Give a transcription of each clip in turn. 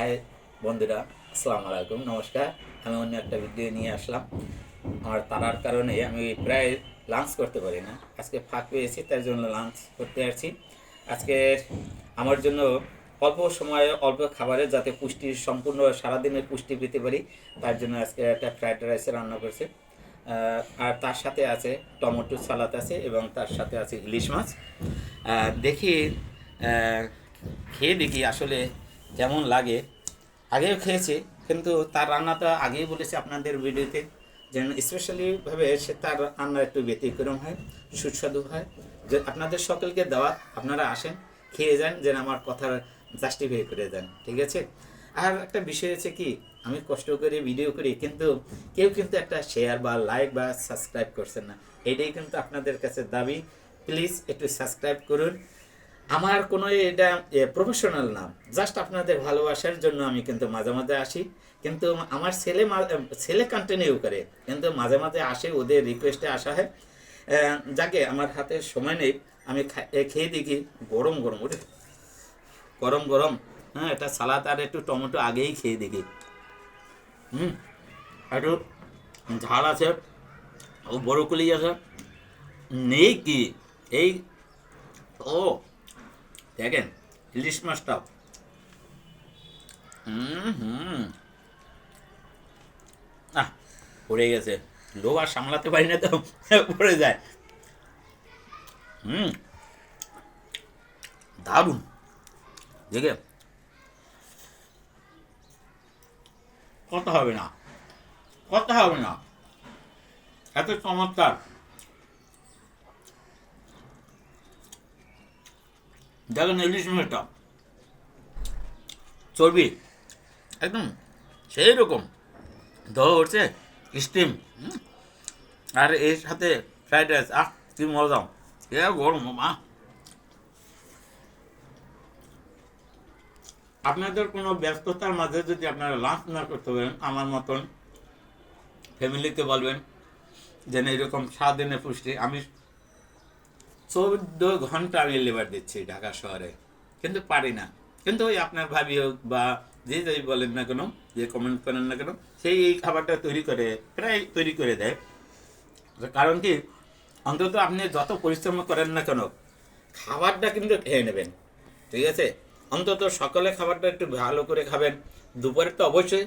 High বন্ধুরা, আসসালামু আলাইকুম, নমস্কার। আমি অন্য একটা ভিডিও নিয়ে আসলাম। আমার তাড়ার কারণে আমি প্রায় লাঞ্চ করতে পারি না। আজকে ফাঁক পেয়েছি, তার জন্য লাঞ্চ করতে আসছি। আজকে আমার জন্য অল্প সময়ে অল্প খাবারে যাতে পুষ্টি সম্পূর্ণ সারাদিনের পুষ্টি পেতে পারি, তার জন্য আজকে একটা ফ্রাইড রাইস রান্না করছে। আর তার সাথে আছে টমেটো সালাদ আছে এবং তার সাথে আছে ইলিশ মাছ। দেখি খেয়ে দেখি আসলে কেমন লাগে। আগেও খেয়েছি, কিন্তু তার রান্নাটা আগেই বলেছি আপনাদের ভিডিওতে, যেন স্পেশালিভাবে সে তার রান্না একটু ব্যতিক্রম হয়, সুস্বাদু হয়। যে আপনাদের সকলকে দেওয়া, আপনারা আসেন, খেয়ে যান, যেন আমার কথার জাস্টিফাই করে দেন, ঠিক আছে? আর একটা বিষয় আছে কি, আমি কষ্ট করে ভিডিও করি, কিন্তু কেউ কিন্তু একটা শেয়ার বা লাইক বা সাবস্ক্রাইব করছেন না। এটাই কিন্তু আপনাদের কাছে দাবি, প্লিজ একটু সাবস্ক্রাইব করুন। আমার কোনো এটা প্রফেশনাল না, জাস্ট আপনাদের ভালোবাসার জন্য আমি কিন্তু মাঝে মাঝে আসি। কিন্তু আমার ছেলে কন্টিনিউ করে, কিন্তু মাঝে মাঝে আসে, ওদের রিকোয়েস্টে আসা হয়। যাকে আমার হাতে সময় নেই, আমি খেয়ে দেখি। গরম গরম ওটা, গরম গরম। হ্যাঁ, এটা সালাদ আর একটু টমেটো আগেই খেয়ে দেখি। একটু ঝাল আছে, ও বড়কুলি আছে, নেই কি এই, ও দেখেন ইলিশ মাছটাও। হুম, আহ, পড়ে গেছে। লোভ আর সামলাতে পারি না তো পড়ে যায়। হুম, দারুণ। দেখে কথা হবে না, কথা হবে না, এত চমৎকার। দেখেন ইলিশ মাছটা, চর্বি একদম সেই রকম, দহ উঠছে, স্টিম। আর এর সাথে ফ্রাইড রাইস, কি মজা, এ গরম মা। আপনাদের কোনো ব্যস্ততার মাঝে যদি আপনারা লাঞ্চ না করতে পারেন, আমার মতন ফ্যামিলিকে বলবেন যেন এরকম সারাদিনের পুষ্টি। আমি 14 ঘন্টা আমি লেবার দিচ্ছি ঢাকা শহরে, কিন্তু পারি না। কিন্তু ওই আপনার ভাবি হোক বা যে যাই বলেন না কেন, যে কমেন্ট করেন না কেন, সেই এই খাবারটা তৈরি করে, প্রায় তৈরি করে দেয়। কারণ কি, অন্তত আপনি যত পরিশ্রম করেন না কেন, খাবারটা কিন্তু খেয়ে নেবেন, ঠিক আছে? অন্তত সকালে খাবারটা একটু ভালো করে খাবেন, দুপুরে তো অবশ্যই,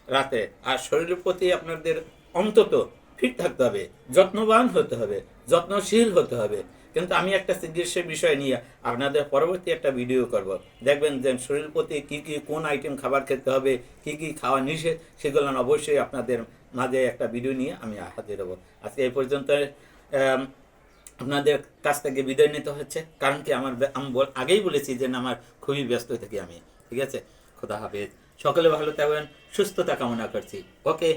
রাতে। আর শরীরের প্রতি আপনাদের অন্তত ফিট থাকতে হবে, যত্নবান হতে হবে, যত্নশীল হতে হবে। কিন্তু আমি একটা চিকিৎসার বিষয় নিয়ে আপনাদের পরবর্তী একটা ভিডিও করব। দেখবেন যে শরীরের প্রতি কী কী, কোন আইটেম খাবার খেতে হবে, কী কী খাওয়া নিষেধ, সেগুলো অবশ্যই আপনাদের মাঝে একটা ভিডিও নিয়ে আমি হাজির হব। আজকে এই পর্যন্ত। আপনাদের কাছ থেকে বিদায় নিতে হচ্ছে, কারণ কি আমি আগেই বলেছি যে আমার খুবই ব্যস্ত থাকি আমি, ঠিক আছে? খোদা হাফেজ, সকলে ভালো থাকবেন, সুস্থতা কামনা করছি। ওকে।